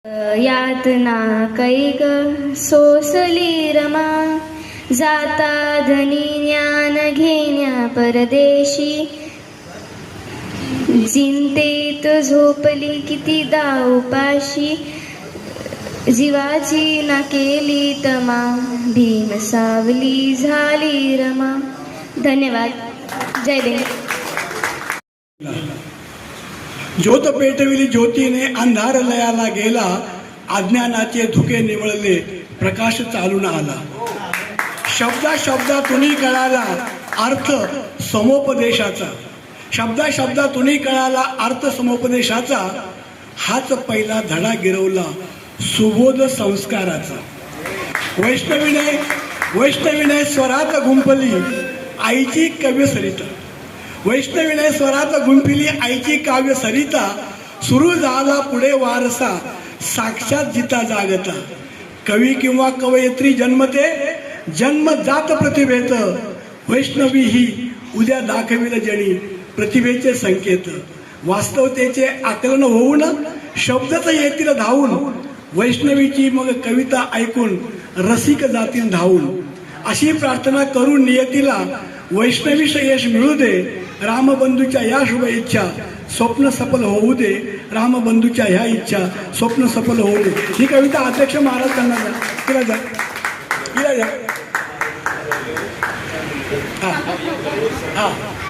यातना कैक सोसली रमा, जाता धनी ज्ञान घेण्या परदेशी. चिंतेत झोपली कितीदा उपाशी, जीवाची ना केली तमा, भीम सावली झाली रमा. धन्यवाद. जय देव. ज्योत पेटविली ज्योतीने अंधार लयाला गेला, अज्ञानाचे धुके निवळले प्रकाश चालून आला. शब्दा शब्दातून कळाला अर्थ समुपदेशाचा, शब्दा शब्दातून कळाला अर्थ समुपदेशाचा. हाच पहिला धडा गिरवला सुबोध संस्काराचा. वैष्णवीने स्वरात गुंफली आईची कव्य सरिता, वैष्णवीने स्वरात गुंफिली आईची काव्य सरिता. सुरू झाला पुढे वारसा साक्षात जिता जागता. कवी किंवा कवयित्री जन्मते जन्मजात प्रतिभेत, वैष्णवी ही उद्या दाखविल जणी प्रतिभेचे संकेत. वास्तवतेचे आकलन होऊन शब्दच येतील धावून, वैष्णवीची मग कविता ऐकून रसिक जातील धावून. अशी प्रार्थना करून नियतीला वैष्णवीश यश मिळू दे. रामबंधूच्या या शुभ इच्छा स्वप्न सफल होऊ दे. रामबंधूच्या ह्या इच्छा स्वप्न सफल होऊ दे. ही कविता अध्यक्ष महाराजांना द्या. तिला द्या, तिला द्या. हा हा